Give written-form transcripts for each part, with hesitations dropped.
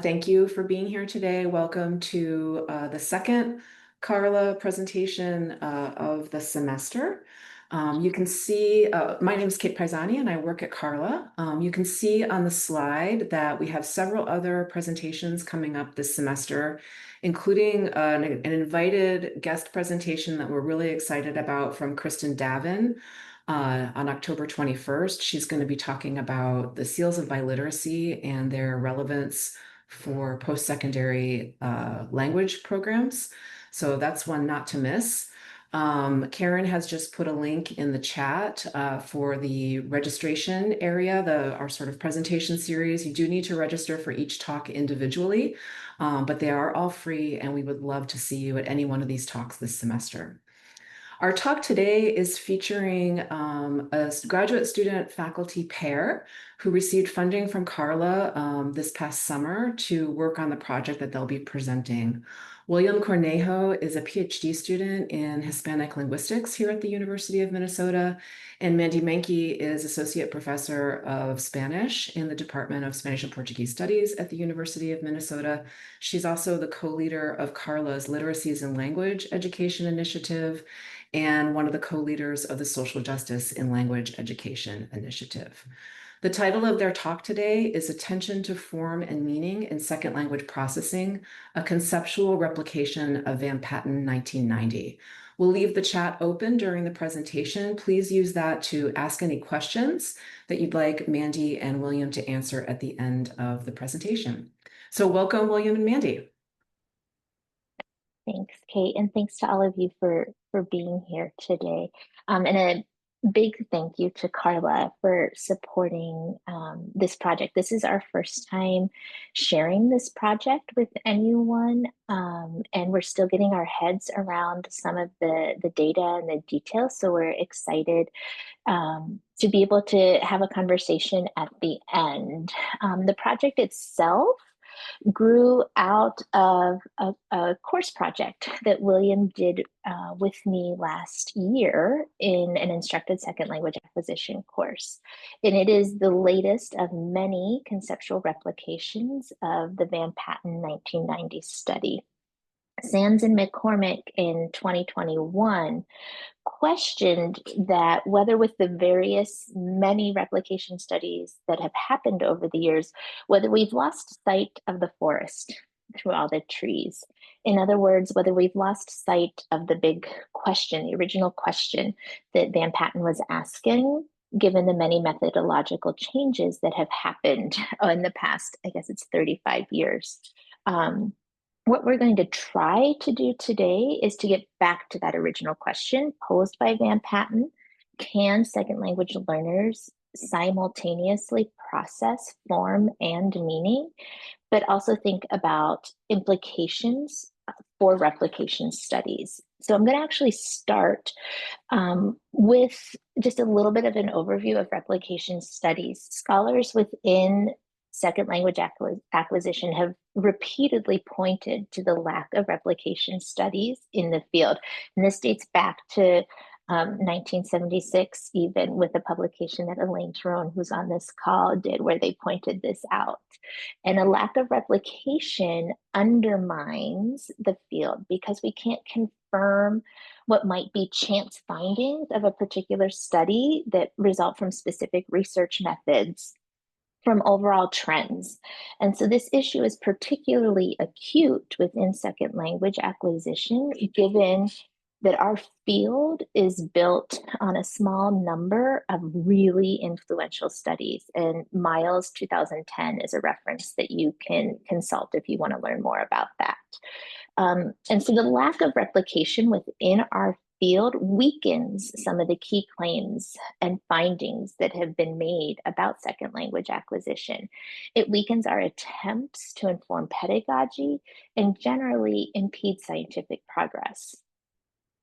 Thank you for being here today. Welcome to the second Carla presentation of the semester. You can see, my name is Kate Paisani and I work at Carla. You can see on the slide that we have several other presentations coming up this semester, including an invited guest presentation that we're really excited about from Kristen Davin. On October 21st, she's going to be talking about the seals of biliteracy and their relevance for post-secondary language programs. So that's one not to miss. Karen has just put a link in the chat for the registration area, our sort of presentation series. You do need to register for each talk individually, but they are all free, and we would love to see you at any one of these talks this semester. Our talk today is featuring a graduate student faculty pair who received funding from Carla this past summer to work on the project that they'll be presenting. William Cornejo is a PhD student in Hispanic linguistics here at the University of Minnesota, and Mandy Menke is Associate Professor of Spanish in the Department of Spanish and Portuguese Studies at the University of Minnesota. She's also the co-leader of Carla's Literacies in Language Education Initiative and one of the co-leaders of the Social Justice in Language Education Initiative. The title of their talk today is Attention to Form and Meaning in Second Language Processing, a Conceptual Replication of VanPatten 1990. We'll leave the chat open during the presentation. Please use that to ask any questions that you'd like Mandy and William to answer at the end of the presentation. So welcome, William and Mandy. Thanks, Kate, and thanks to all of you for being here today. And a big thank you to Carla for supporting this project. This is our first time sharing this project with anyone, and we're still getting our heads around some of the data and the details, so we're excited to be able to have a conversation at the end. The project itself grew out of a course project that William did with me last year in an instructed second language acquisition course. And it is the latest of many conceptual replications of the VanPatten 1990 study. Sanz and McCormick in 2021 questioned that whether with the many replication studies that have happened over the years, whether we've lost sight of the forest through all the trees. In other words, whether we've lost sight of the big question, the original question that VanPatten was asking, given the many methodological changes that have happened in the past, I guess it's 35 years. What we're going to try to do today is to get back to that original question posed by VanPatten. Can second language learners simultaneously process form and meaning, but also think about implications for replication studies? So I'm going to actually start with just a little bit of an overview of replication studies. Scholars within second language acquisition have repeatedly pointed to the lack of replication studies in the field. And this dates back to 1976, even with a publication that Elaine Tyrone, who's on this call, did, where they pointed this out. And a lack of replication undermines the field because we can't confirm what might be chance findings of a particular study that result from specific research methods from overall trends. And so this issue is particularly acute within second language acquisition, given that our field is built on a small number of really influential studies. And Miles 2010 is a reference that you can consult if you want to learn more about that. And so the lack of replication within our field weakens some of the key claims and findings that have been made about second language acquisition. It weakens our attempts to inform pedagogy and generally impedes scientific progress.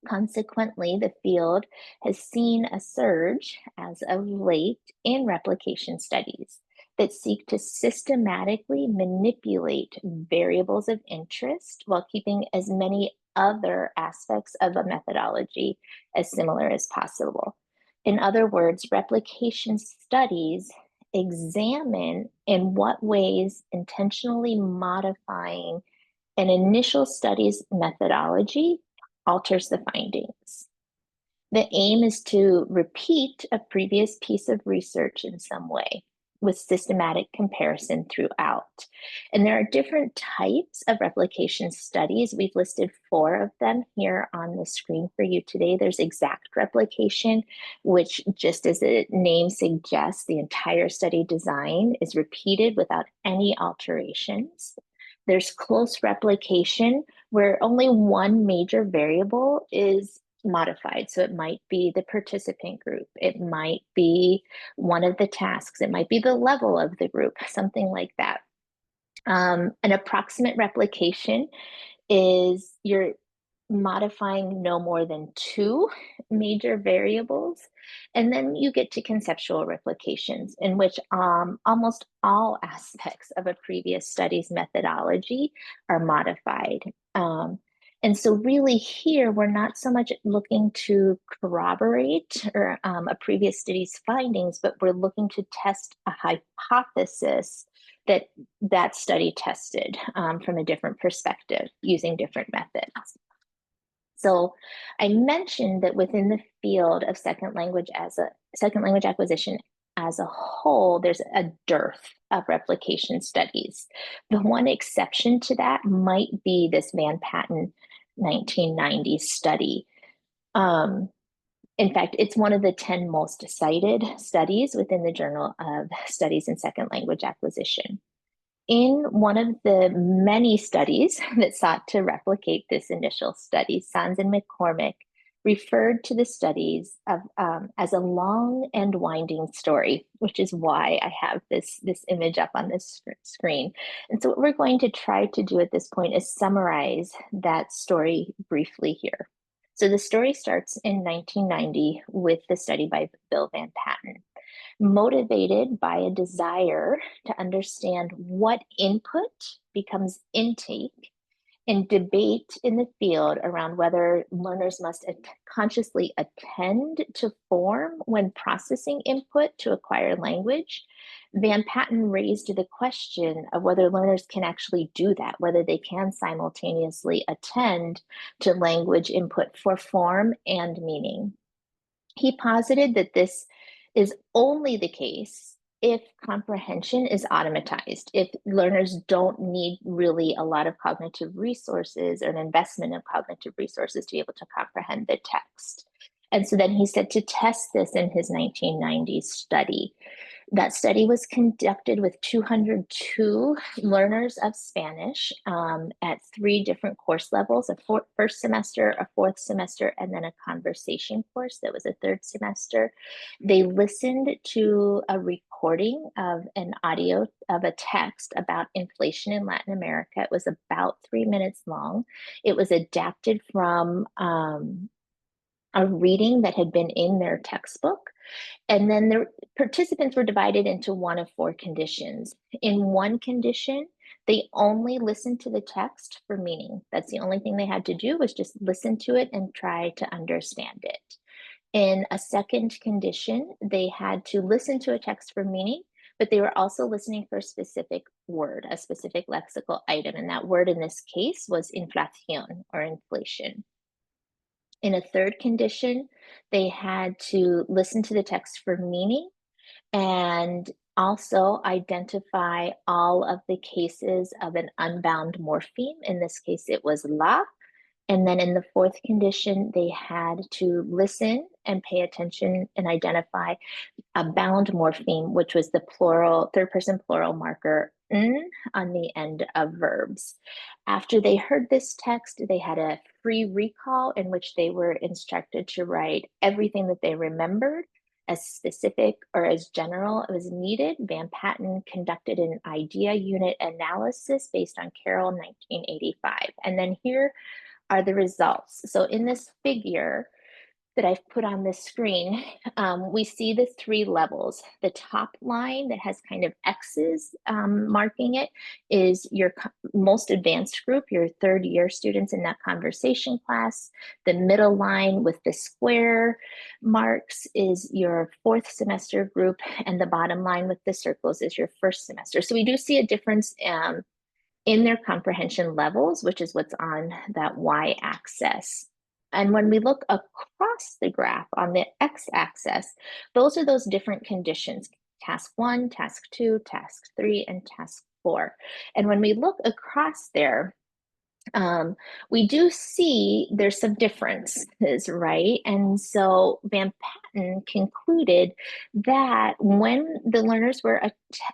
Consequently, the field has seen a surge as of late in replication studies that seek to systematically manipulate variables of interest while keeping as many other aspects of a methodology as similar as possible. In other words, replication studies examine in what ways intentionally modifying an initial study's methodology alters the findings. The aim is to repeat a previous piece of research in some way with systematic comparison throughout. And there are different types of replication studies. We've listed 4 of them here on the screen for you today. There's exact replication, which, just as the name suggests, the entire study design is repeated without any alterations. There's close replication, where only one major variable is modified. So it might be the participant group, it might be one of the tasks, it might be the level of the group, something like that. An approximate replication is you're modifying no more than 2 major variables. And then you get to conceptual replications, in which almost all aspects of a previous study's methodology are modified. And so really here, we're not so much looking to corroborate or a previous study's findings, but we're looking to test a hypothesis that study tested from a different perspective using different methods. So I mentioned that within the field of second language acquisition as a whole, there's a dearth of replication studies. The one exception to that might be this VanPatten 1990 study. In fact, it's one of the 10 most cited studies within the Journal of Studies in Second Language Acquisition. In one of the many studies that sought to replicate this initial study, Sanz and McCormick referred to the studies as a long and winding story, which is why I have this image up on this screen. And so what we're going to try to do at this point is summarize that story briefly here. So the story starts in 1990 with the study by Bill VanPatten, motivated by a desire to understand what input becomes intake and debate in the field around whether learners must consciously attend to form when processing input to acquire language. VanPatten raised the question of whether learners can actually do that, whether they can simultaneously attend to language input for form and meaning. He posited that this is only the case if comprehension is automatized, if learners don't need really a lot of cognitive resources or an investment of cognitive resources to be able to comprehend the text. And so then he said to test this in his 1990s study. That study was conducted with 202 learners of Spanish at 3 different course levels, a first semester, a 4th semester, and then a conversation course that was a 3rd semester. They listened to a recording of an audio of a text about inflation in Latin America. It was about 3 minutes long. It was adapted from a reading that had been in their textbook. And then the participants were divided into one of 4 conditions. In one condition, they only listened to the text for meaning. That's the only thing they had to do, was just listen to it and try to understand it. In a second condition, they had to listen to a text for meaning, but they were also listening for a specific word, a specific lexical item. And that word in this case was inflación, or inflation. In a third condition, they had to listen to the text for meaning and also identify all of the cases of an unbound morpheme. In this case, it was la. And then in the 4th condition, they had to listen and pay attention and identify a bound morpheme, which was the plural, 3rd person plural marker n on the end of verbs. After they heard this text, they had a free recall in which they were instructed to write everything that they remembered, as specific or as general as needed. VanPatten conducted an idea unit analysis based on Carroll 1985. And then here are the results. So in this figure, that I've put on the screen, we see the three levels. The top line that has kind of X's marking it is your most advanced group, your third year students in that conversation class. The middle line with the square marks is your fourth semester group, and the bottom line with the circles is your first semester. So we do see a difference in their comprehension levels, which is what's on that y-axis. And when we look across the graph on the x-axis, those are those different conditions: task 1, task 2, task 3, and task 4. And when we look across there, we do see there's some differences, right? And so VanPatten concluded that when the learners were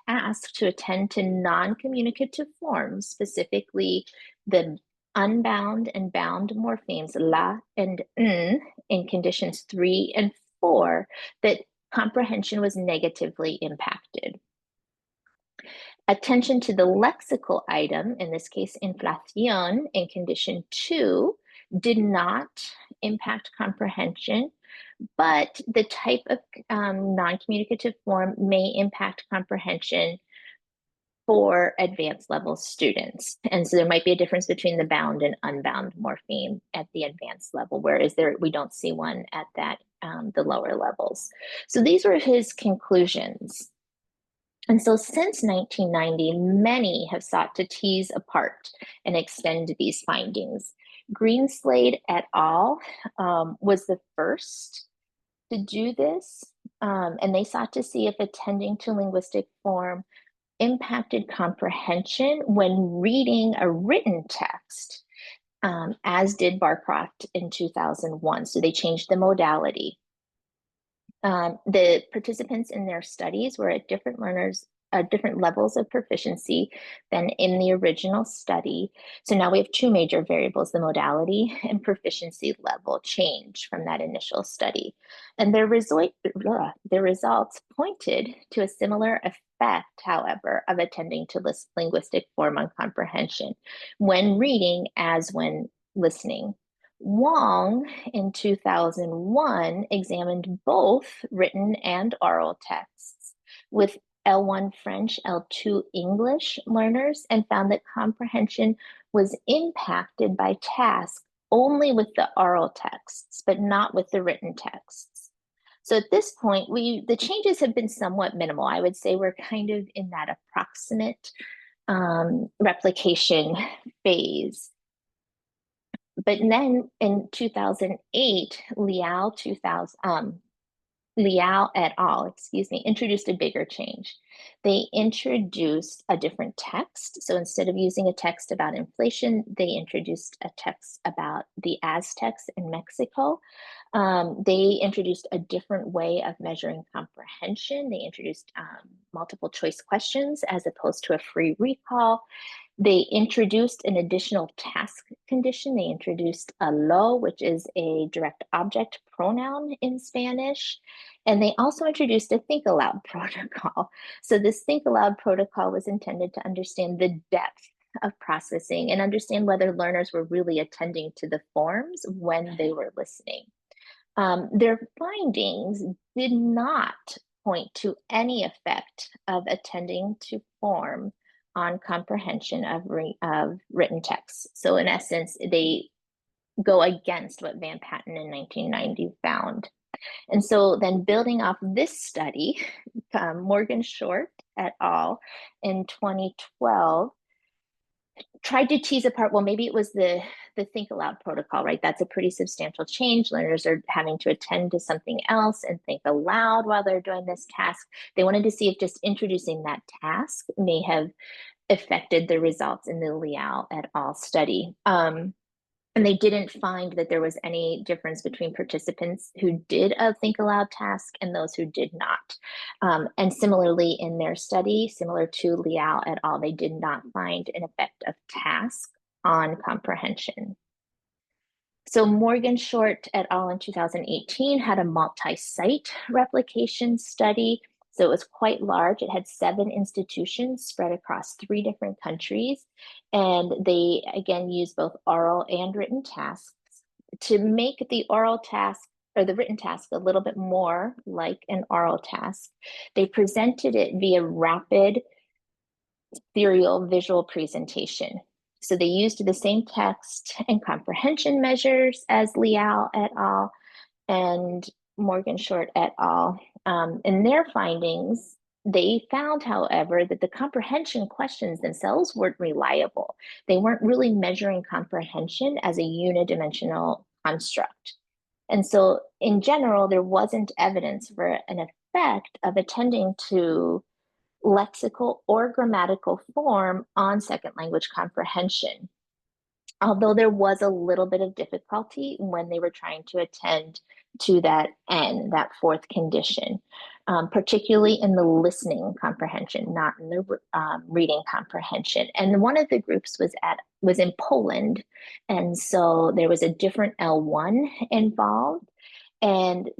asked to attend to non-communicative forms, specifically the unbound and bound morphemes la and in conditions 3 and 4, that comprehension was negatively impacted. Attention to the lexical item, in this case, inflación, in condition 2, did not impact comprehension, but the type of non-communicative form may impact comprehension for advanced level students. And so there might be a difference between the bound and unbound morpheme at the advanced level, whereas we don't see one at that the lower levels. So these were his conclusions. And so since 1990, many have sought to tease apart and extend these findings. Greenslade et al. Was the first to do this, and they sought to see if attending to linguistic form impacted comprehension when reading a written text, as did Barcroft in 2001. So they changed the modality. The participants in their studies were at different levels of proficiency than in the original study. So now we have two major variables: the modality and proficiency level change from that initial study. And their results pointed to a similar effect, however, of attending to linguistic form on comprehension when reading as when listening. Wong in 2001 examined both written and oral texts with L1 French, L2 English learners, and found that comprehension was impacted by task only with the oral texts, but not with the written texts. So at this point, the changes have been somewhat minimal. I would say we're kind of in that approximate replication phase. But then in 2008, Leow et al., introduced a bigger change. They introduced a different text. So instead of using a text about inflation, they introduced a text about the Aztecs in Mexico. They introduced a different way of measuring comprehension. They introduced multiple choice questions as opposed to a free recall. They introduced an additional task condition. They introduced a lo, which is a direct object pronoun in Spanish. And they also introduced a think aloud protocol. So this think aloud protocol was intended to understand the depth of processing and understand whether learners were really attending to the forms when they were listening. Their findings did not point to any effect of attending to form on comprehension of written texts. So in essence, they go against what VanPatten in 1990 found. And so then building off this study, Morgan Short et al. In 2012 tried to tease apart, well, maybe it was the think aloud protocol, right? That's a pretty substantial change. Learners are having to attend to something else and think aloud while they're doing this task. They wanted to see if just introducing that task may have affected the results in the Leow et al. Study. And they didn't find that there was any difference between participants who did a think aloud task and those who did not. And similarly in their study, similar to Leow et al., they did not find an effect of task on comprehension. So Morgan Short et al. In 2018 had a multi-site replication study. So it was quite large. It had 7 institutions spread across 3 different countries. And they, again, used both oral and written tasks. To make the oral task or the written task a little bit more like an oral task. They presented it via rapid serial visual presentation. So they used the same text and comprehension measures as Leow et al. And Morgan Short et al. In their findings, they found, however, that the comprehension questions themselves weren't reliable. They weren't really measuring comprehension as a unidimensional construct. And so, in general, there wasn't evidence for an effect of attending to lexical or grammatical form on second language comprehension, although there was a little bit of difficulty when they were trying to attend to that N, that fourth condition, particularly in the listening comprehension, not in the reading comprehension. And one of the groups was in Poland, and so there was a different L1 involved. And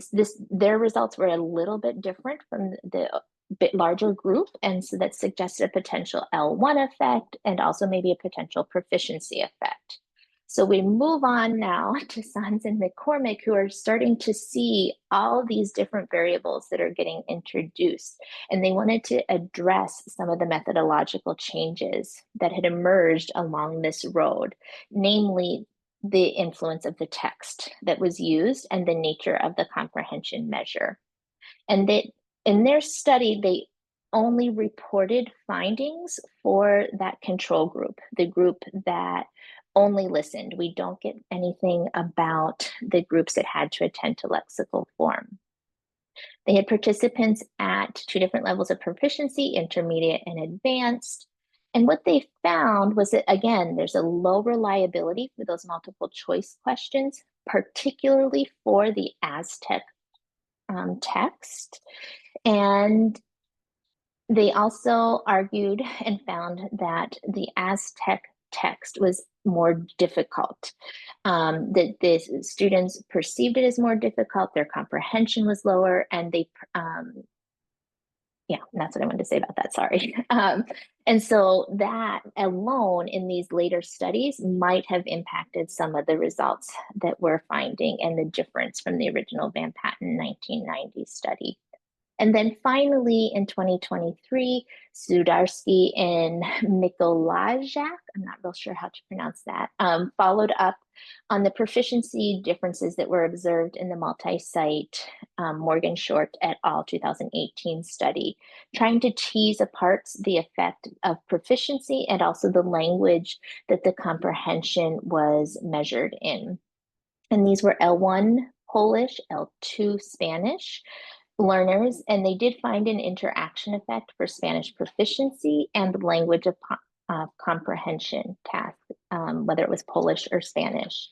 their results were a little bit different from the bit larger group. And so that suggested a potential L1 effect and also maybe a potential proficiency effect. So we move on now to Sanz and McCormick, who are starting to see all these different variables that are getting introduced. And they wanted to address some of the methodological changes that had emerged along this road, namely the influence of the text that was used and the nature of the comprehension measure. And in their study, they only reported findings for that control group, the group that only listened. We don't get anything about the groups that had to attend to lexical form. They had participants at two different levels of proficiency, intermediate and advanced. And what they found was that, again, there's a low reliability for those multiple choice questions, particularly for the Aztec text. And they also argued and found that the Aztec text was more difficult, that the students perceived it as more difficult, their comprehension was lower, and yeah, that's what I wanted to say about that, sorry. And so that alone in these later studies might have impacted some of the results that we're finding and the difference from the original VanPatten 1990 study. And then finally, in 2023, Sudarsky and Mikolajczak, I'm not real sure how to pronounce that, followed up on the proficiency differences that were observed in the multi-site Morgan Short et al. 2018 study, trying to tease apart the effect of proficiency and also the language that the comprehension was measured in. And these were L1 Polish, L2 Spanish learners, and they did find an interaction effect for Spanish proficiency and the language of comprehension task, whether it was Polish or Spanish.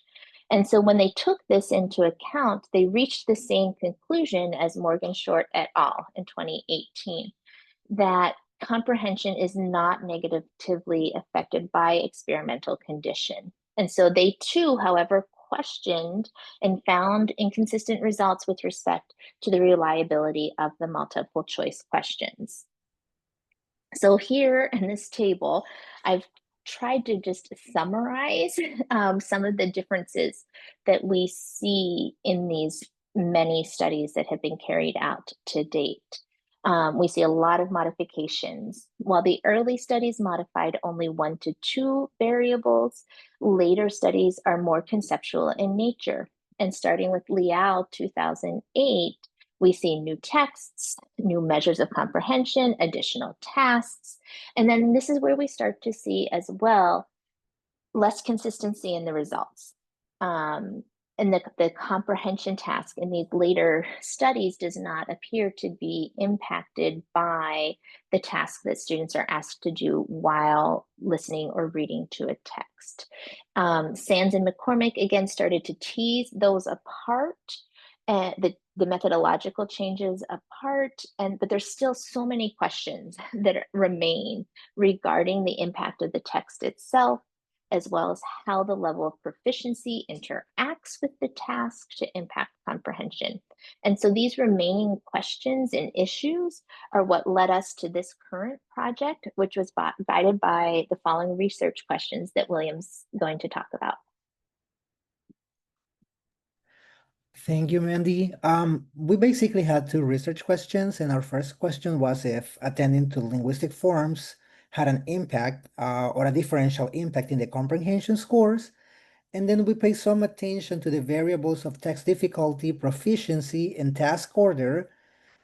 And so when they took this into account, they reached the same conclusion as Morgan Short et al. In 2018, that comprehension is not negatively affected by experimental condition. And so they too, however, questioned and found inconsistent results with respect to the reliability of the multiple choice questions. So here in this table, I've tried to just summarize some of the differences that we see in these many studies that have been carried out to date. We see a lot of modifications. While the early studies modified only 1 to 2 variables, later studies are more conceptual in nature. And starting with Leow 2008, we see new texts, new measures of comprehension, additional tasks. And then this is where we start to see as well less consistency in the results. And the comprehension task in these later studies does not appear to be impacted by the task that students are asked to do while listening or reading to a text. Sanz and McCormick again started to tease those apart, the methodological changes apart, but there's still so many questions that remain regarding the impact of the text itself, as well as how the level of proficiency interacts with the task to impact comprehension. And so these remaining questions and issues are what led us to this current project, which was guided by the following research questions that William's going to talk about. Thank you, Mandy. We basically had two research questions, and our first question was if attending to linguistic forms had an impact or a differential impact in the comprehension scores. And then we pay some attention to the variables of text difficulty, proficiency, and task order,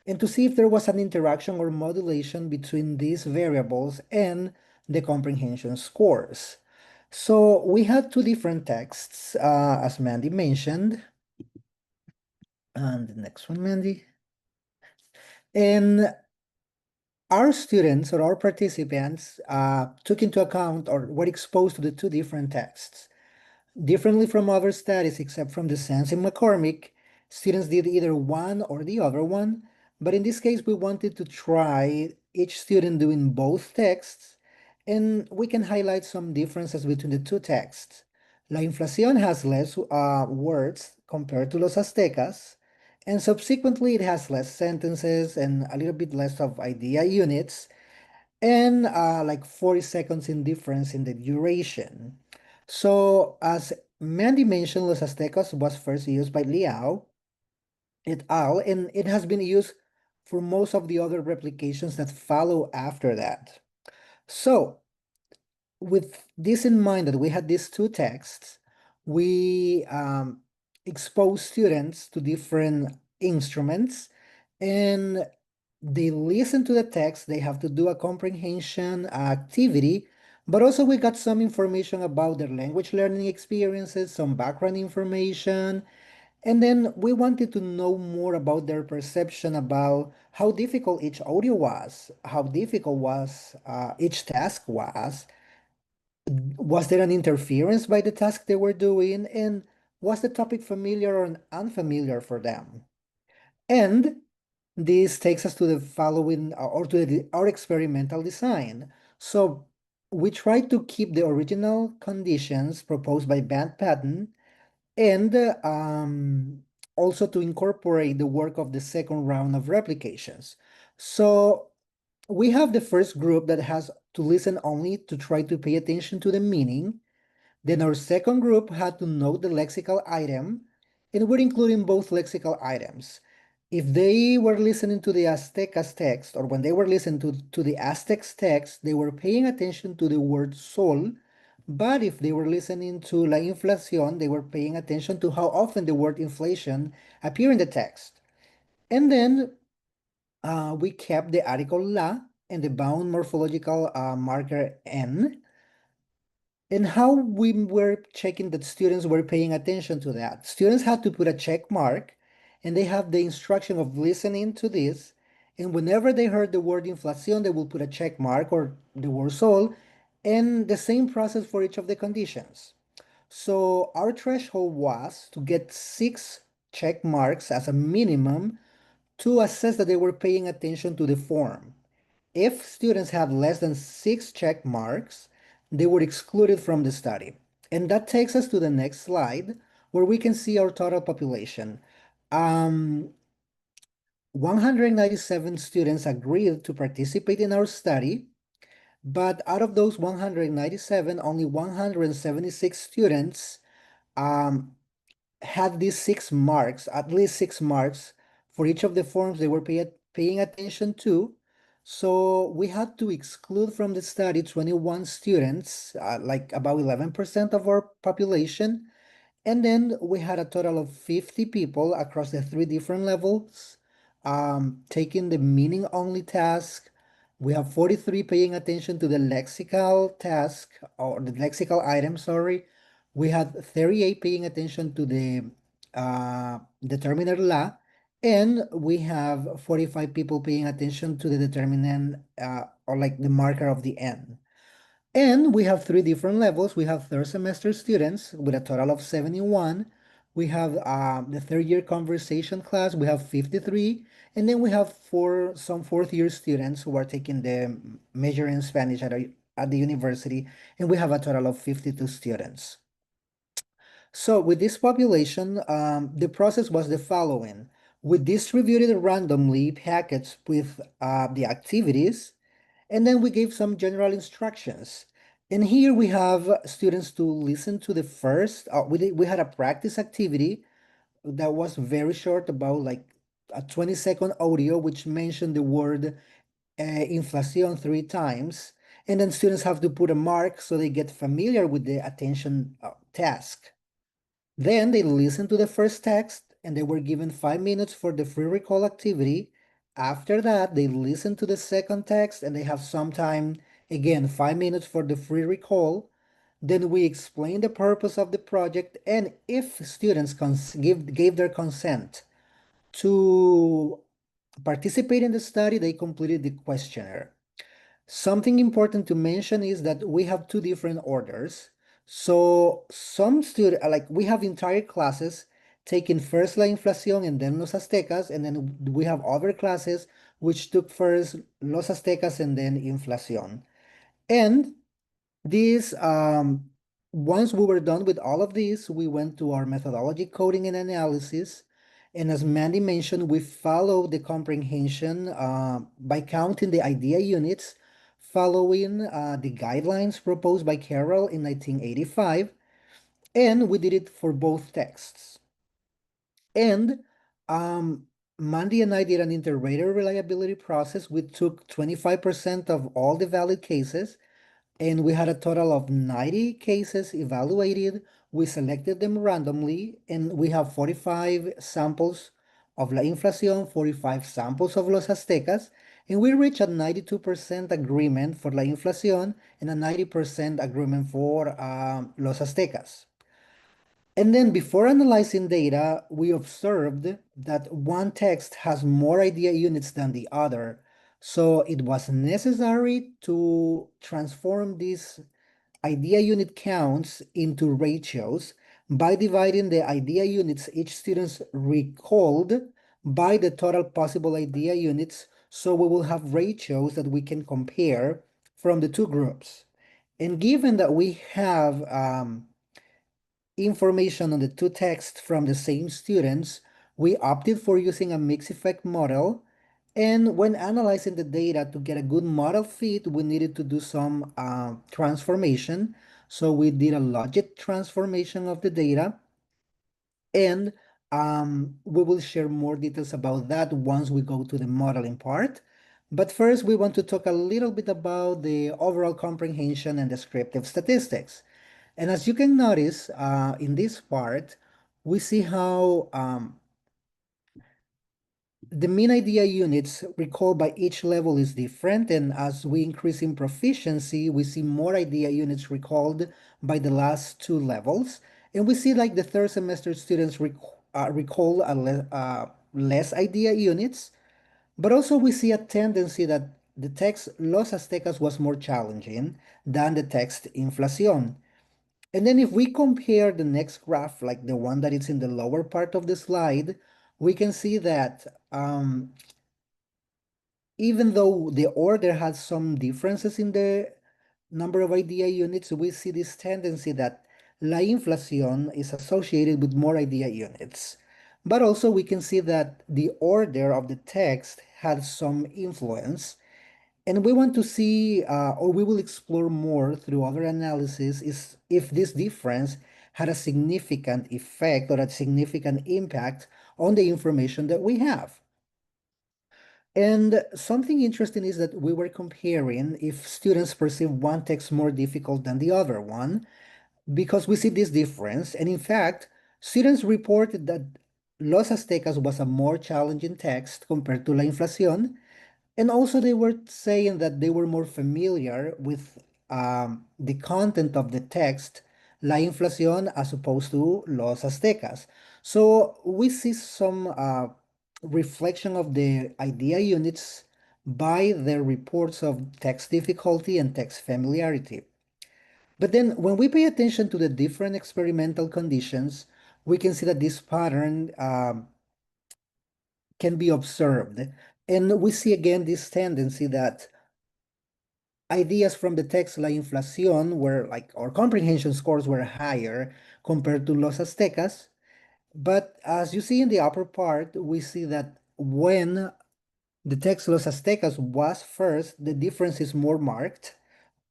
and to see if there was an interaction or modulation between these variables and the comprehension scores. So we had two different texts, as Mandy mentioned. And the next one, Mandy. And our students or our participants took into account or were exposed to the two different texts. Differently from other studies, except from the Sanz and McCormick, students did either one or the other one. But in this case, we wanted to try each student doing both texts, and we can highlight some differences between the two texts. La Inflación has less words compared to Los Aztecas, and subsequently it has less sentences and a little bit less of idea units, and like 40 seconds in difference in the duration. So as Mandy mentioned, Los Aztecas was first used by Leow et al., and it has been used for most of the other replications that follow after that. So with this in mind that we had these two texts, we expose students to different instruments, and they listen to the text, they have to do a comprehension activity, but also we got some information about their language learning experiences, some background information, and then we wanted to know more about their perception about how difficult each audio was, how difficult was each task was there an interference by the task they were doing, and was the topic familiar or unfamiliar for them? And this takes us to the following, or to our experimental design. So we try to keep the original conditions proposed by VanPatten, and also to incorporate the work of the second round of replications. So we have the first group that has to listen only to try to pay attention to the meaning. Then our second group had to note the lexical item, and we're including both lexical items. If they were listening to the Aztecas text, or when they were listening to the Aztecs text, they were paying attention to the word sol, but if they were listening to La Inflación, they were paying attention to how often the word inflation appear in the text. And then we kept the article la and the bound morphological marker n, and how we were checking that students were paying attention to that. Students had to put a check mark, and they have the instruction of listening to this. And whenever they heard the word inflación, they will put a check mark or the word sol, and the same process for each of the conditions. So our threshold was to get 6 check marks as a minimum to assess that they were paying attention to the form. If students have less than 6 check marks, they were excluded from the study. And that takes us to the next slide, where we can see our total population. 197 students agreed to participate in our study, but out of those 197, only 176 students um, had these 6 marks, at least 6 marks for each of the forms they were paying attention to. So we had to exclude from the study 21 students, like about 11% of our population. And then we had a total of 50 people across the 3 different levels, taking the meaning only task. We have 43 paying attention to the lexical task, or the lexical item, sorry. We had 38 paying attention to the determiner la, and we have 45 people paying attention to the determinant, or like the marker of the n. And we have 3 different levels. We have third semester students with a total of 71. We have the third year conversation class, we have 53. And then we have some fourth year students who are taking the major in Spanish at the university. And we have a total of 52 students. So with this population, the process was the following. We distributed randomly packets with the activities, and then we gave some general instructions. And here we have students to listen to the first, we had a practice activity that was very short, about like a 20-second audio, which mentioned the word inflación 3 times. And then students have to put a mark so they get familiar with the attention task. Then they listened to the first text and they were given 5 minutes for the free recall activity. After that, they listened to the second text and they have some time, again, 5 minutes for the free recall. Then we explained the purpose of the project, and if students gave their consent to participate in the study, they completed the questionnaire. Something important to mention is that we have two different orders. So some students, like we have entire classes taking first La Inflación and then Los Aztecas, and then we have other classes which took first Los Aztecas and then Inflación. And these, once we were done with all of these, we went to our methodology coding and analysis. And as Mandy mentioned, we followed the comprehension by counting the idea units, following the guidelines proposed by Carroll in 1985. And we did it for both texts. And Mandy and I did an inter-rater reliability process. We took 25% of all the valid cases, and we had a total of 90 cases evaluated. We selected them randomly, and we have 45 samples of La Inflación, 45 samples of Los Aztecas, and we reached a 92% agreement for La Inflación and a 90% agreement for Los Aztecas. And then before analyzing data, we observed that one text has more idea units than the other. So it was necessary to transform these idea unit counts into ratios by dividing the idea units each student recalled by the total possible idea units. So we will have ratios that we can compare from the two groups. And given that we have information on the two texts from the same students, we opted for using a mixed effect model. And when analyzing the data to get a good model fit, we needed to do some transformation. So we did a logic transformation of the data. And we will share more details about that once we go to the modeling part. But first, we want to talk a little bit about the overall comprehension and descriptive statistics. And as you can notice in this part, we see how the mean idea units recalled by each level is different. And as we increase in proficiency, we see more idea units recalled by the last two levels. And we see like the third semester students recall less idea units. But also we see a tendency that the text Los Aztecas was more challenging than the text Inflación. And then if we compare the next graph, like the one that is in the lower part of the slide, we can see that even though the order has some differences in the number of idea units, we see this tendency that La Inflación is associated with more idea units. But also we can see that the order of the text has some influence. And we want to see, or we will explore more through other analysis, is if this difference had a significant effect or a significant impact on the information that we have. And something interesting is that we were comparing if students perceive one text more difficult than the other one, because we see this difference. And in fact, students reported that Los Aztecas was a more challenging text compared to La Inflación. And also they were saying that they were more familiar with the content of the text, La Inflación, as opposed to Los Aztecas. So we see some reflection of the idea units by their reports of text difficulty and text familiarity. But then when we pay attention to the different experimental conditions, we can see that this pattern can be observed. And we see again this tendency that ideas from the text La Inflación were like, our comprehension scores were higher compared to Los Aztecas. But as you see in the upper part, we see that when the text Los Aztecas was first, the difference is more marked,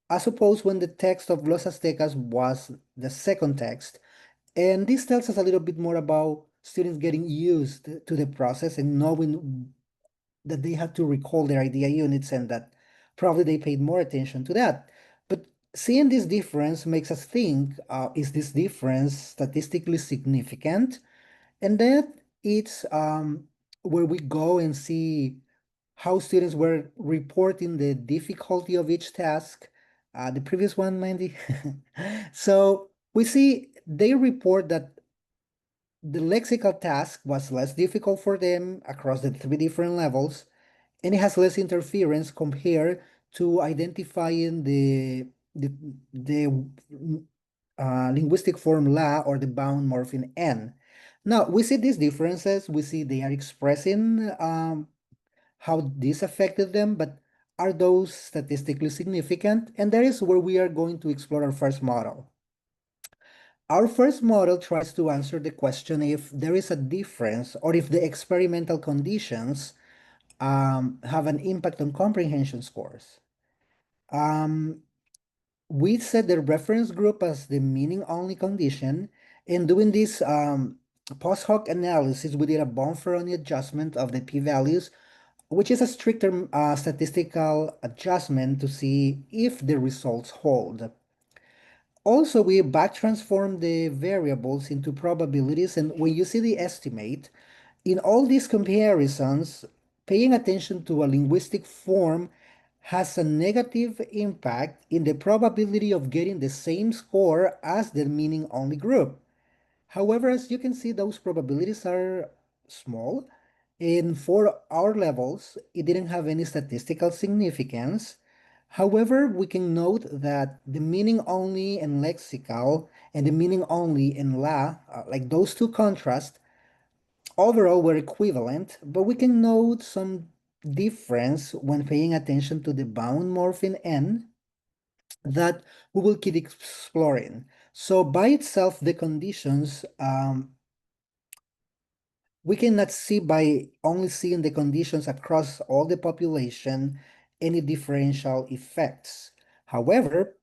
as opposed when the text of Los Aztecas was the second text. And this tells us a little bit more about students getting used to the process and knowing that they had to recall their idea units and that probably they paid more attention to that. But seeing this difference makes us think, is this difference statistically significant? And then it's where we go and see how students were reporting the difficulty of each task. The previous one, Mandy. So we see they report that the lexical task was less difficult for them across the three different levels, and it has less interference compared to identifying the, the linguistic form la or the bound morpheme n. Now, we see these differences, we see they are expressing how this affected them, but are those statistically significant? And that is where we are going to explore our first model. Our first model tries to answer the question if there is a difference or if the experimental conditions have an impact on comprehension scores. We set the reference group as the meaning-only condition. In doing this post hoc analysis, we did a Bonferroni adjustment of the p-values, which is a stricter statistical adjustment to see if the results hold. Also, we back transform the variables into probabilities, and when you see the estimate, in all these comparisons, paying attention to a linguistic form has a negative impact in the probability of getting the same score as the meaning-only group. However, as you can see, those probabilities are small. And for our levels, it didn't have any statistical significance. However, we can note that the meaning only and lexical and the meaning only and la, like those two contrasts, overall were equivalent, but we can note some difference when paying attention to the bound morpheme n that we will keep exploring. So by itself, the conditions we cannot see by only seeing the conditions across all the population any differential effects. However,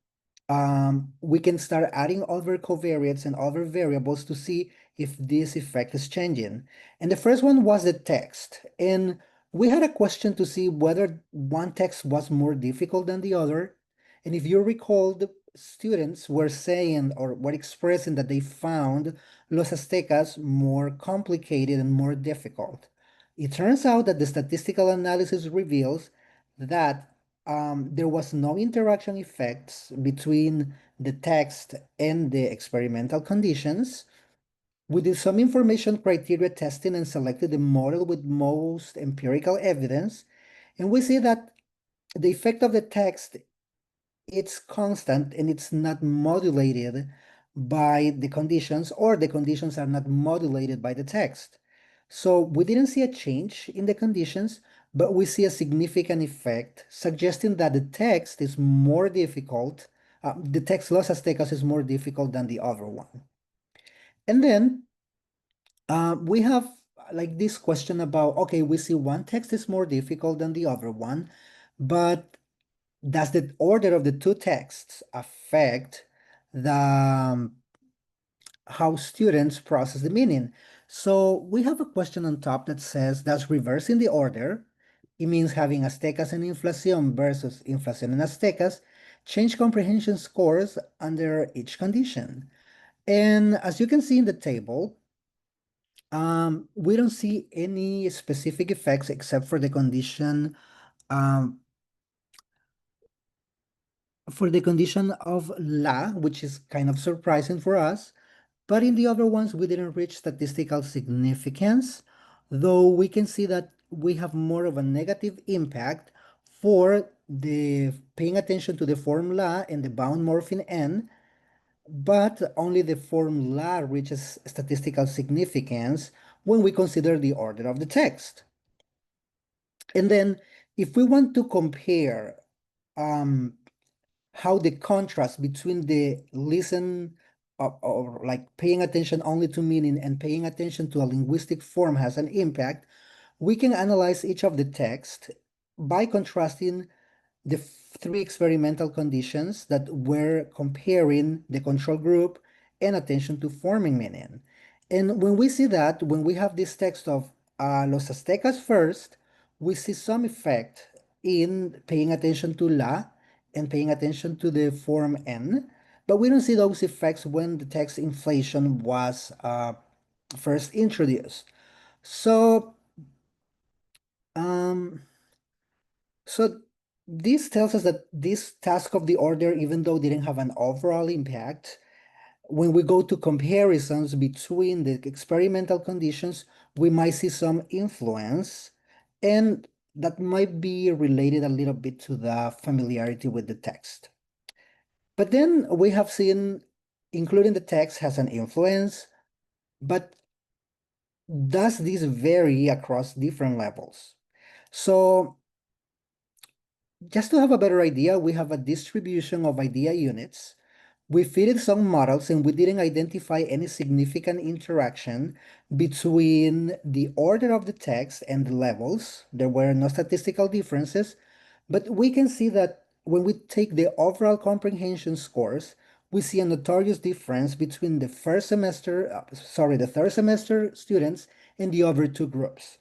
we can start adding other covariates and other variables to see if this effect is changing. And the first one was the text. And we had a question to see whether one text was more difficult than the other. And if you recall, the students were saying or were expressing that they found Los Aztecas more complicated and more difficult. It turns out that the statistical analysis reveals that there was no interaction effects between the text and the experimental conditions. We did some information criteria testing and selected the model with most empirical evidence. And we see that the effect of the text, it's constant and it's not modulated by the conditions, or the conditions are not modulated by the text. So we didn't see a change in the conditions, but we see a significant effect suggesting that the text is more difficult. The text Los Aztecas is more difficult than the other one. And then we have like this question about, okay, we see one text is more difficult than the other one, but does the order of the two texts affect the how students process the meaning? So we have a question on top that says, does reversing the order, it means having Aztecas and Inflación versus Inflación and Aztecas, change comprehension scores under each condition? And as you can see in the table, we don't see any specific effects except for the condition of la, which is kind of surprising for us. But in the other ones, we didn't reach statistical significance, though we can see that we have more of a negative impact for the paying attention to the form la and the bound morpheme n, but only the form la reaches statistical significance when we consider the order of the text. And then if we want to compare how the contrast between the listen or like paying attention only to meaning and paying attention to a linguistic form has an impact, we can analyze each of the text by contrasting the three experimental conditions that were comparing the control group and attention to forming meaning. And when we see that, when we have this text of Los Aztecas first, we see some effect in paying attention to la and paying attention to the form en, but we don't see those effects when the text inflation was first introduced. So, um, so this tells us that this task of the order, even though didn't have an overall impact, when we go to comparisons between the experimental conditions, we might see some influence, and that might be related a little bit to the familiarity with the text. But then we have seen including the text has an influence, but does this vary across different levels? So just to have a better idea, we have a distribution of idea units. We fitted some models and we didn't identify any significant interaction between the order of the text and the levels. There were no statistical differences, but we can see that when we take the overall comprehension scores, we see a notorious difference between the the third semester students and the other two groups.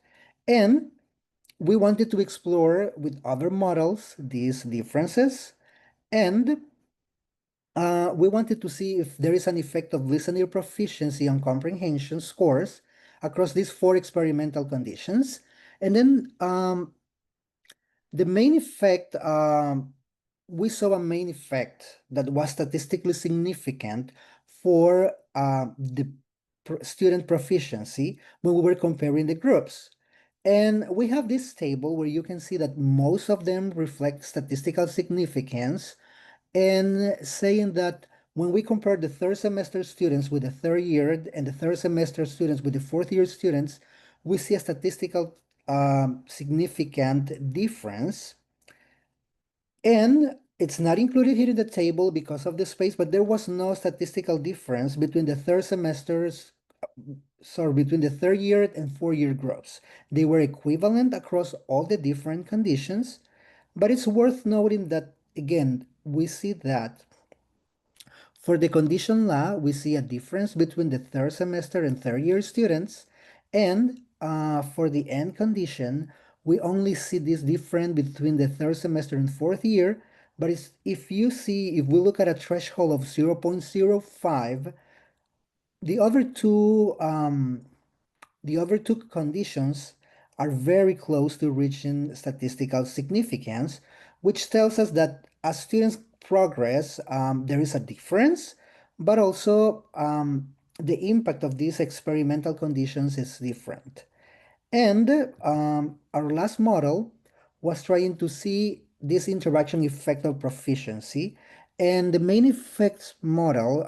And we wanted to explore with other models these differences, and we wanted to see if there is an effect of listener proficiency on comprehension scores across these four experimental conditions. And then the main effect, we saw a main effect that was statistically significant for the student proficiency when we were comparing the groups. And we have this table where you can see that most of them reflect statistical significance, and saying that when we compare the third semester students with the third year and the third semester students with the fourth year students, we see a statistical significant difference. And it's not included here in the table because of the space, but there was no statistical difference between the between the third year and fourth year groups. They were equivalent across all the different conditions, but it's worth noting that, again, we see that for the condition law, we see a difference between the third semester and third year students. And for the end condition, we only see this difference between the third semester and fourth year. But if we look at a threshold of 0.05, the other two conditions are very close to reaching statistical significance, which tells us that as students progress, there is a difference, but also the impact of these experimental conditions is different. And our last model was trying to see this interaction effect of proficiency. And the main effects model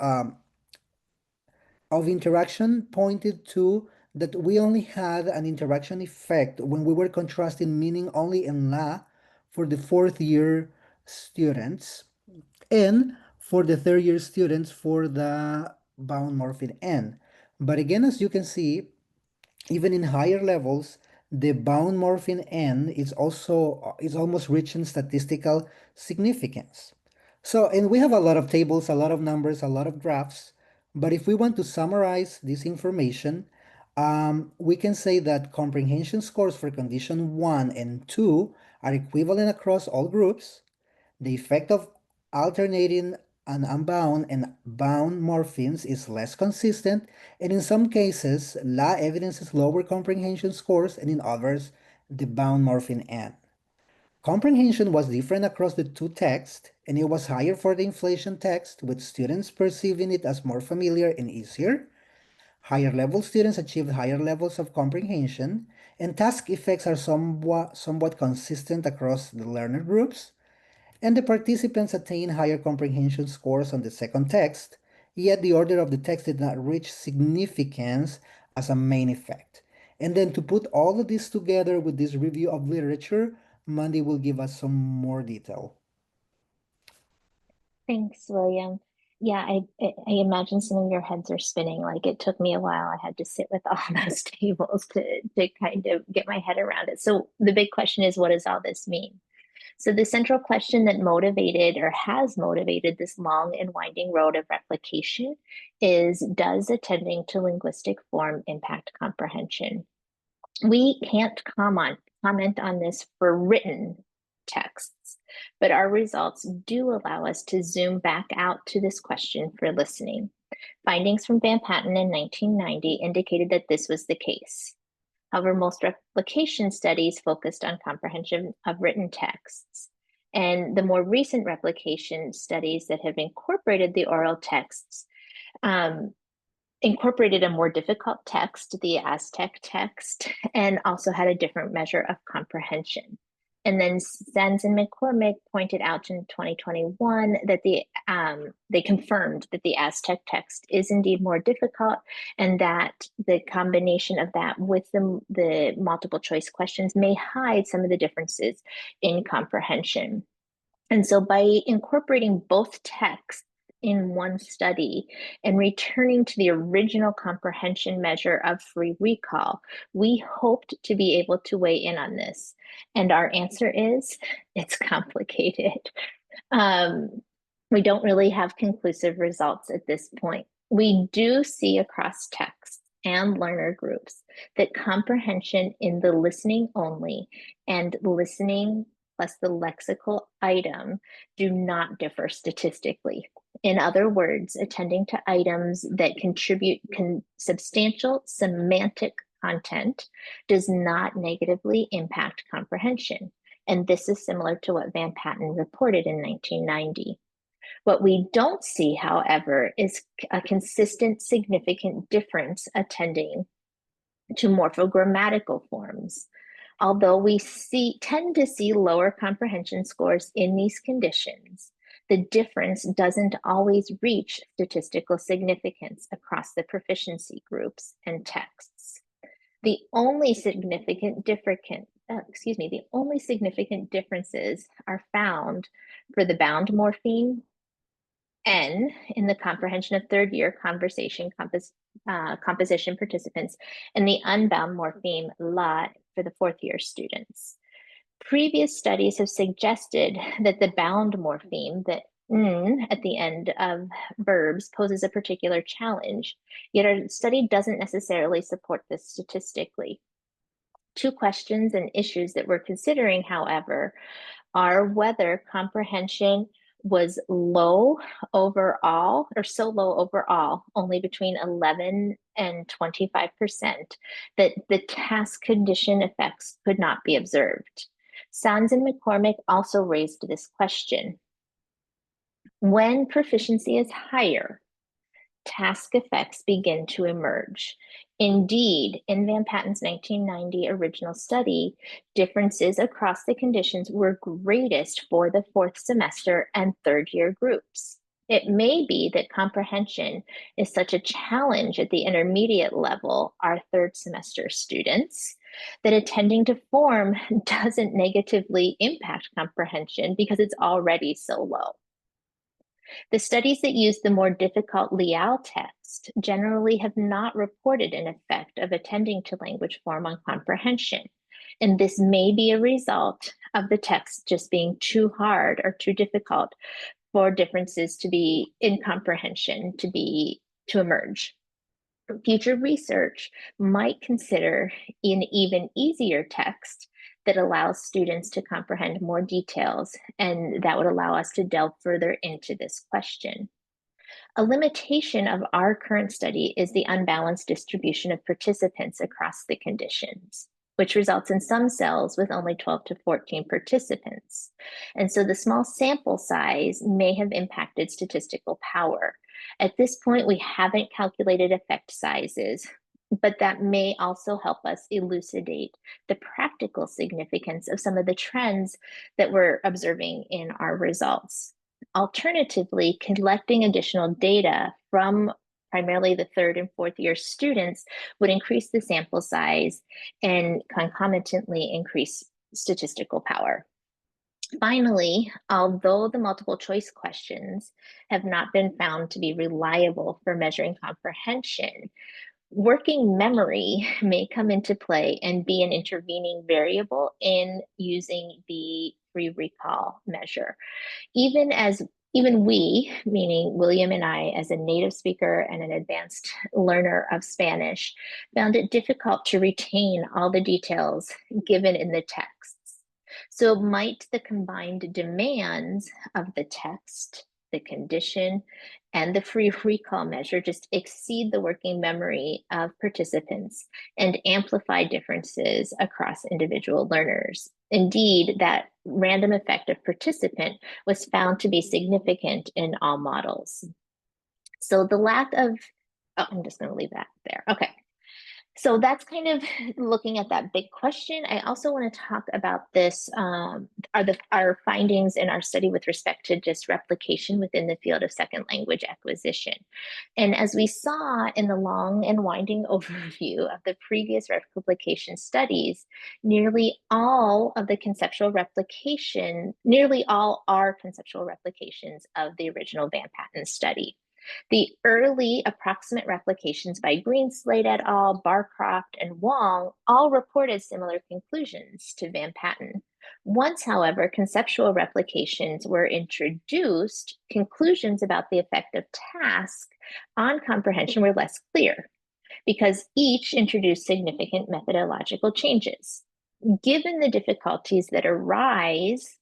of interaction pointed to that we only had an interaction effect when we were contrasting meaning only in La for the fourth year students, and for the third year students for the bound morphine N. But again, as you can see, even in higher levels, the bound morphine N is almost reaching statistical significance. So, and we have a lot of tables, a lot of numbers, a lot of graphs, but if we want to summarize this information, we can say that comprehension scores for condition 1 and 2 are equivalent across all groups. The effect of alternating an unbound and bound morphemes is less consistent, and in some cases, La evidences lower comprehension scores, and in others, the bound morpheme N. Comprehension was different across the two texts, and it was higher for the inflation text, with students perceiving it as more familiar and easier. Higher level students achieved higher levels of comprehension, and task effects are somewhat consistent across the learner groups. And the participants attain higher comprehension scores on the second text, yet the order of the text did not reach significance as a main effect. And then to put all of this together with this review of literature, Mandy will give us some more detail. Thanks, William. Yeah, I imagine some of your heads are spinning. Like it took me a while. I had to sit with all those tables to kind of get my head around it. So the big question is, what does all this mean? So the central question that motivated or has motivated this long and winding road of replication is, does attending to linguistic form impact comprehension? We can't comment on this for written texts, but our results do allow us to zoom back out to this question for listening. Findings from VanPatten in 1990 indicated that this was the case. However, most replication studies focused on comprehension of written texts. And the more recent replication studies that have incorporated the oral texts incorporated a more difficult text, the Aztec text, and also had a different measure of comprehension. And then Sanz and McCormick pointed out in 2021 that they confirmed that the Aztec text is indeed more difficult, and that the combination of that with the multiple choice questions may hide some of the differences in comprehension. And so by incorporating both texts in one study and returning to the original comprehension measure of free recall, we hoped to be able to weigh in on this. And our answer is, it's complicated. We don't really have conclusive results at this point. We do see across texts and learner groups that comprehension in the listening only and listening plus the lexical item do not differ statistically. In other words, attending to items that contribute substantial semantic content does not negatively impact comprehension. And this is similar to what VanPatten reported in 1990. What we don't see, however, is a consistent, significant difference attending to morphogrammatical forms. Although we tend to see lower comprehension scores in these conditions, the difference doesn't always reach statistical significance across the proficiency groups and texts. The only significant differences are found for the bound morpheme N in the comprehension of third-year composition participants, and the unbound morpheme LA for the fourth-year students. Previous studies have suggested that the bound morpheme, the n at the end of verbs, poses a particular challenge, yet our study doesn't necessarily support this statistically. Two questions and issues that we're considering, however, are whether comprehension was low overall, or so low overall, only between 11 and 25%, that the task condition effects could not be observed. Sanz and McCormick also raised this question. When proficiency is higher, task effects begin to emerge. Indeed, in VanPatten's 1990 original study, differences across the conditions were greatest for the fourth semester and third-year groups. It may be that comprehension is such a challenge at the intermediate level, our third semester students, that attending to form doesn't negatively impact comprehension because it's already so low. The studies that use the more difficult Leow text generally have not reported an effect of attending to language form on comprehension. And this may be a result of the text just being too hard or too difficult for differences to be in comprehension to emerge. Future research might consider an even easier text that allows students to comprehend more details, and that would allow us to delve further into this question. A limitation of our current study is the unbalanced distribution of participants across the conditions, which results in some cells with only 12 to 14 participants. And so the small sample size may have impacted statistical power. At this point, we haven't calculated effect sizes, but that may also help us elucidate the practical significance of some of the trends that we're observing in our results. Alternatively, collecting additional data from primarily the third and fourth year students would increase the sample size and concomitantly increase statistical power. Finally, although the multiple choice questions have not been found to be reliable for measuring comprehension, working memory may come into play and be an intervening variable in using the free recall measure. Even we, meaning William and I, as a native speaker and an advanced learner of Spanish, found it difficult to retain all the details given in the texts. So might the combined demands of the text, the condition, and the free recall measure just exceed the working memory of participants and amplify differences across individual learners. Indeed, that random effect of participant was found to be significant in all models. So the lack of, oh, I'm just going to leave that there. Okay. So that's kind of looking at that big question. I also want to talk about this, our findings in our study with respect to just replication within the field of second language acquisition. And as we saw in the long and winding overview of the previous replication studies, nearly all are conceptual replications of the original VanPatten study. The early approximate replications by Greenslade et al., Barcroft, and Wong all reported similar conclusions to VanPatten. Once, however, conceptual replications were introduced, conclusions about the effect of task on comprehension were less clear because each introduced significant methodological changes. Given the difficulties that arise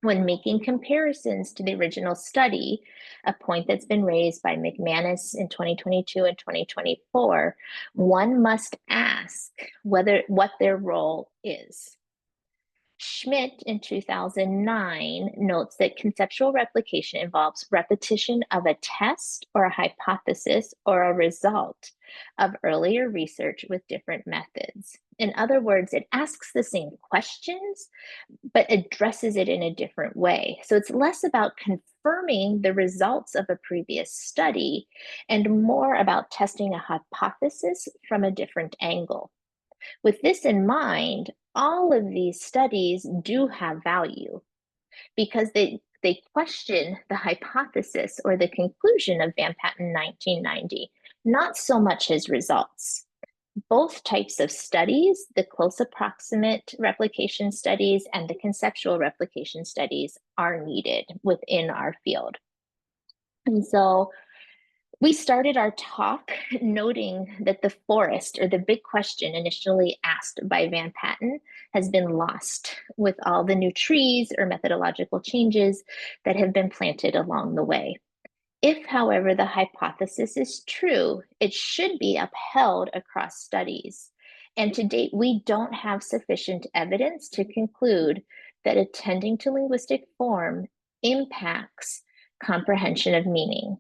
when making comparisons to the original study, a point that's been raised by McManus in 2022 and 2024, one must ask what their role is. Schmidt in 2009 notes that conceptual replication involves repetition of a test or a hypothesis or a result of earlier research with different methods. In other words, it asks the same questions, but addresses it in a different way. So it's less about confirming the results of a previous study and more about testing a hypothesis from a different angle. With this in mind, all of these studies do have value because they question the hypothesis or the conclusion of VanPatten 1990, not so much his results. Both types of studies, the close approximate replication studies and the conceptual replication studies, are needed within our field. And so we started our talk noting that the forest, or the big question initially asked by VanPatten, has been lost with all the new trees or methodological changes that have been planted along the way. If, however, the hypothesis is true, it should be upheld across studies. And to date, we don't have sufficient evidence to conclude that attending to linguistic form impacts comprehension of meaning.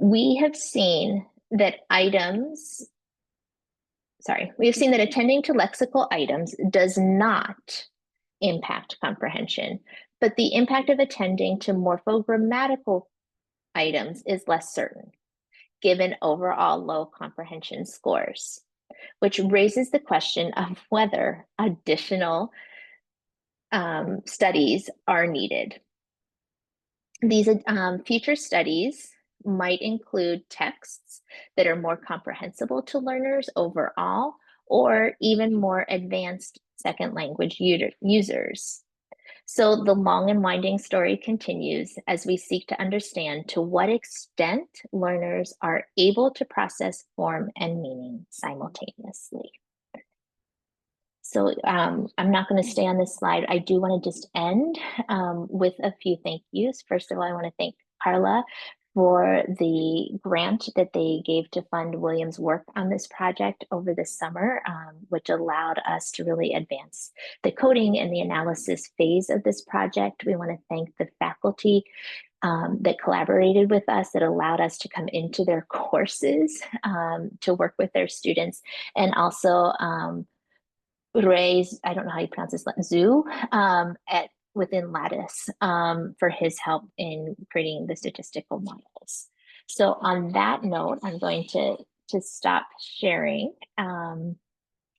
We have seen that attending to lexical items does not impact comprehension, but the impact of attending to morphogrammatical items is less certain, given overall low comprehension scores, which raises the question of whether additional studies are needed. These future studies might include texts that are more comprehensible to learners overall, or even more advanced second language users. So the long and winding story continues as we seek to understand to what extent learners are able to process form and meaning simultaneously. So I'm not going to stay on this slide. I do want to just end with a few thank yous. First of all, I want to thank Carla for the grant that they gave to fund William's work on this project over the summer, which allowed us to really advance the coding and the analysis phase of this project. We want to thank the faculty that collaborated with us, that allowed us to come into their courses to work with their students, and also Ray's, I don't know how you pronounce this, Zhu, within Lattice for his help in creating the statistical models. So on that note, I'm going to stop sharing. And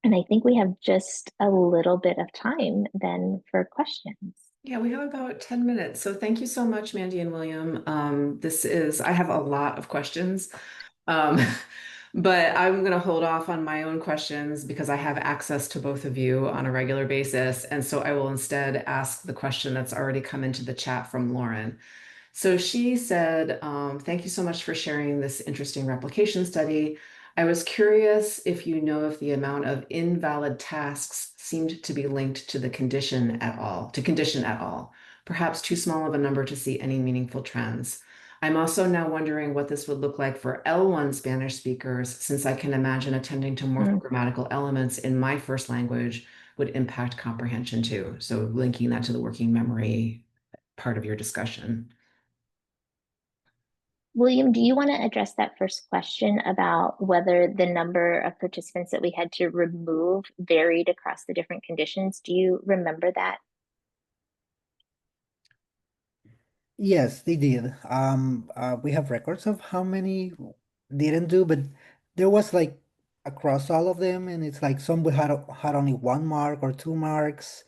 I think we have just a little bit of time then for questions. Yeah, we have about 10 minutes. So thank you so much, Mandy and William. I have a lot of questions. But I'm going to hold off on my own questions because I have access to both of you on a regular basis. And so I will instead ask the question that's already come into the chat from Lauren. So she said, thank you so much for sharing this interesting replication study. I was curious if you know if the amount of invalid tasks seemed to be linked to the condition at all, perhaps too small of a number to see any meaningful trends. I'm also now wondering what this would look like for L1 Spanish speakers, since I can imagine attending to morphogrammatical elements in my first language would impact comprehension too. So linking that to the working memory part of your discussion. William, do you want to address that first question about whether the number of participants that we had to remove varied across the different conditions? Do you remember that? Yes, they did. We have records of how many didn't do, but there was like across all of them, and it's like some would had only 1 mark or 2 marks,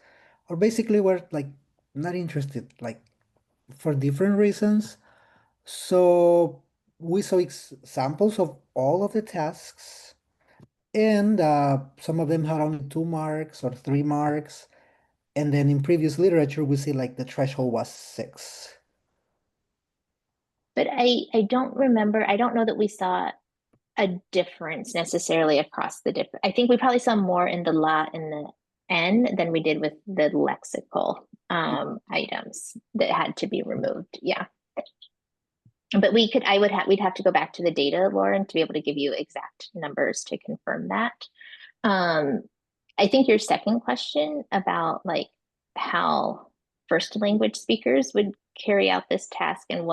or basically were like not interested, like for different reasons. So we saw examples of all of the tasks, and some of them had only 2 marks or 3 marks, and then in previous literature we see like the threshold was 6. But I don't remember, I don't know that we saw a difference necessarily across the different. I think we probably saw more in the la and the n than we did with the lexical items that had to be removed. Yeah. But we'd have to go back to the data, Lauren, to be able to give you exact numbers to confirm that. Um, I think your second question about like how first language speakers would carry out this task and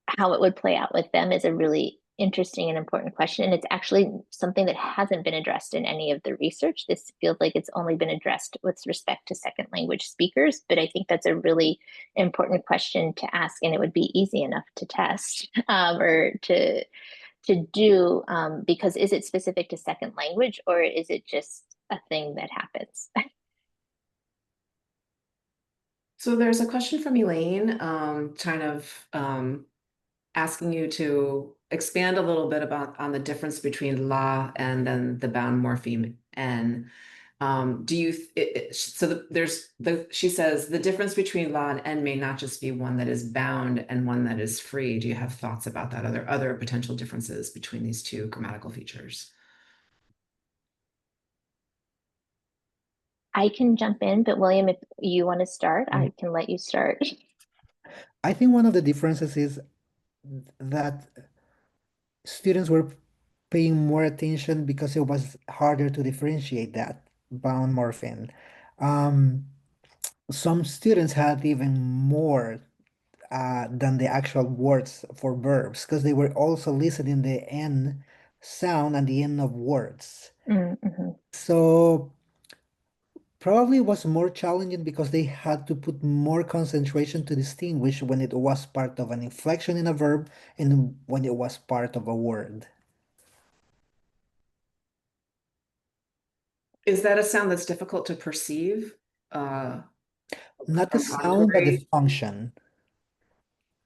how it would play out with them is a really interesting and important question. And it's actually something that hasn't been addressed in any of the research. This feels like it's only been addressed with respect to second language speakers, but I think that's a really important question to ask, and it would be easy enough to test or to do, because is it specific to second language or is it just a thing that happens? So there's a question from Elaine, kind of asking you to expand a little bit about on the difference between la and then the bound morpheme n. Do you she says the difference between la and n may not just be one that is bound and one that is free. Do you have thoughts about that? Are there other potential differences between these two grammatical features? I can jump in, but William, if you want to start, I can let you start. I think one of the differences is that students were paying more attention because it was harder to differentiate that bound morpheme. Um, some students had even more than the actual words for verbs because they were also listening the N sound at the end of words. Mm-hmm. So probably was more challenging because they had to put more concentration to distinguish when it was part of an inflection in a verb and when it was part of a word. Is that a sound that's difficult to perceive Not the from sound, but the auditory? function.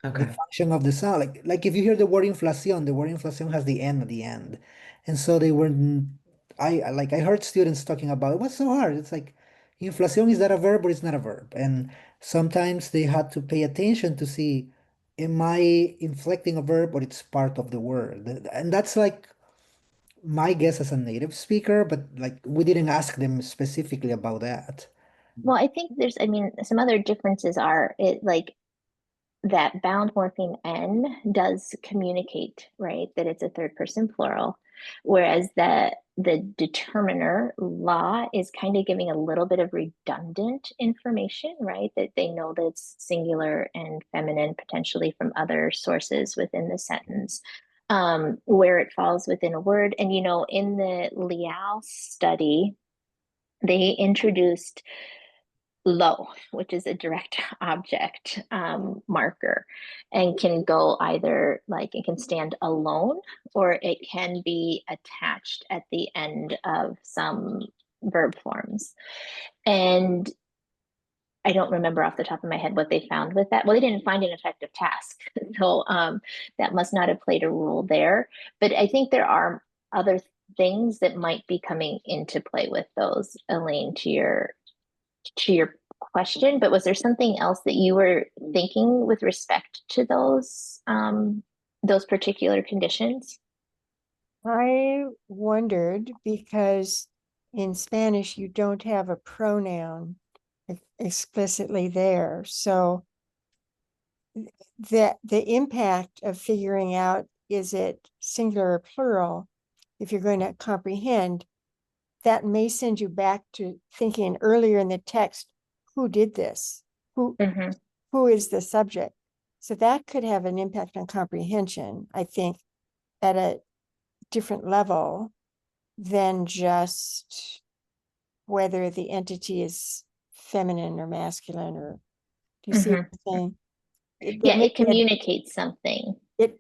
The Okay. function of the sound. Like if you hear the word inflation has the N at the end. And so they were I heard students talking about what's so hard? It's like inflation, is that a verb or it's not a verb? And sometimes they had to pay attention to see, am I inflecting a verb or it's part of the word? And that's like my guess as a native speaker, but like we didn't ask them specifically about that. Well, I think I mean, some other differences are it like that bound morpheme N does communicate, right? That it's a third person plural, whereas the determiner la is kind of giving a little bit of redundant information, right? That they know that it's singular and feminine potentially from other sources within the sentence. Where it falls within a word. And you know, in the Leow study, they introduced low, which is a direct object marker, and can go either like it can stand alone or it can be attached at the end of some verb forms. And I don't remember off the top of my head what they found with that. Well, they didn't find an effective task. So that must not have played a role there. But I think there are other things that might be coming into play with those, Elaine, to your question. But was there something else that you were thinking with respect to those particular conditions? I wondered because in Spanish you don't have a pronoun explicitly there. So the impact of figuring out, is it singular or plural, if you're going to comprehend, that may send you back to thinking earlier in the text, who did this? Mm-hmm. Who is the subject? So that could have an impact on comprehension, I think, at a different level than just whether the entity is feminine or masculine, or do you see what Mm-hmm. I'm saying? Yeah, it communicates something.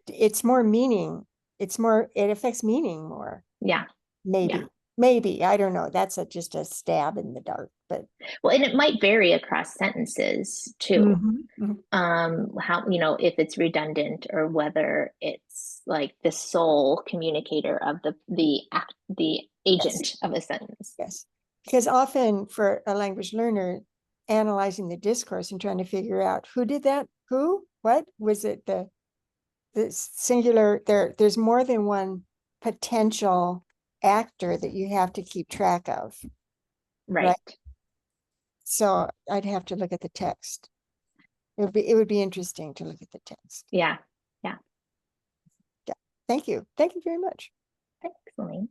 It's more meaning. It affects meaning more. Yeah. Maybe. Yeah. Maybe. I don't know. That's just a stab in the dark, but Well, and it might vary across sentences too. How, if it's redundant or whether it's like the sole communicator of the agent of a sentence. yes. Because often for a language learner, analyzing the discourse and trying to figure out who did that, who, what was it, the singular, there's more than one potential actor that you have to keep track of. Right. So I'd have to look at the text. It would be interesting to look at the text. Yeah. Yeah. Thank you. Thank you very much. Excellent.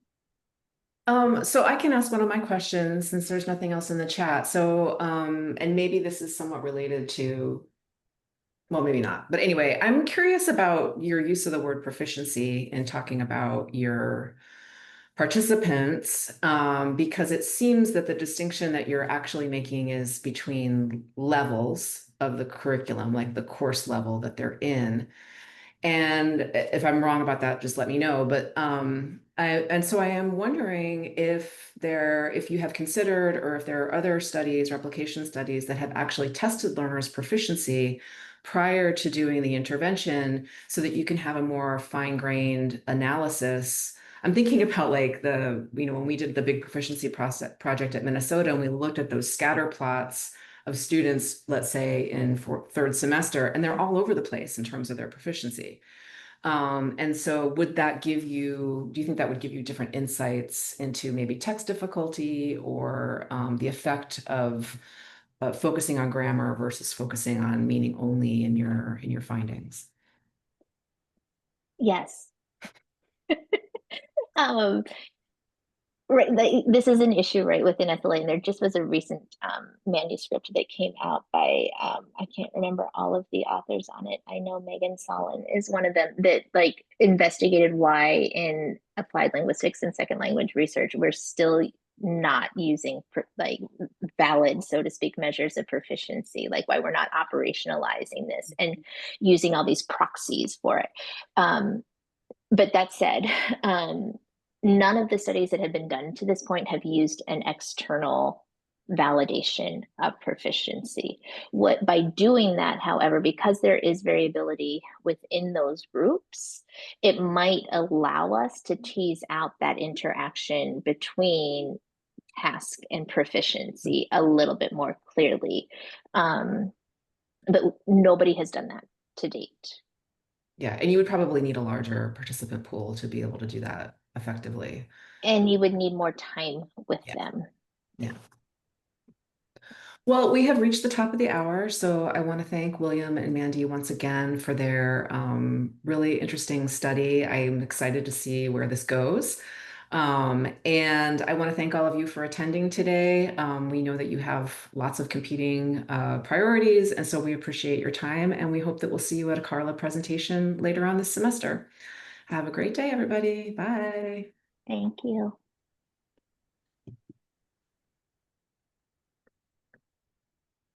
So I can ask one of my questions since there's nothing else in the chat. So, and maybe this is somewhat related to, well, maybe not. But anyway, I'm curious about your use of the word proficiency in talking about your participants, because it seems that the distinction that you're actually making is between levels of the curriculum, like the course level that they're in. And if I'm wrong about that, just let me know. But so I am wondering if you have considered, or if there are other studies, replication studies, that have actually tested learners' proficiency prior to doing the intervention, so that you can have a more fine-grained analysis. I'm thinking about like when we did the big proficiency project at Minnesota, and we looked at those scatter plots of students, let's say in third semester, and they're all over the place in terms of their proficiency. And so do you think that would give you different insights into maybe text difficulty, or the effect of focusing on grammar versus focusing on meaning only in your findings? Yes. um, Right, this is an issue, right, within SLA, and there just was a recent manuscript that came out by I can't remember all of the authors on it. I know Megan Solon is one of them, that like investigated why in applied linguistics and second language research we're still not using like valid, so to speak, measures of proficiency, like why we're not operationalizing this and using all these proxies for it. But that said, none of the studies that have been done to this point have used an external validation of proficiency. By doing that, however, because there is variability within those groups, it might allow us to tease out that interaction between task and proficiency a little bit more clearly. But nobody has done that to date. Yeah, and you would probably need a larger participant pool to be able to do that effectively. And you would need more time with Yeah. them. Yeah. Well, we have reached the top of the hour, so I want to thank William and Mandy once again for their really interesting study. I'm excited to see where this goes. And I want to thank all of you for attending today. We know that you have lots of competing priorities, and so we appreciate your time, and we hope that we'll see you at a Carla presentation later on this semester. Have a great day, everybody. Bye. Thank you.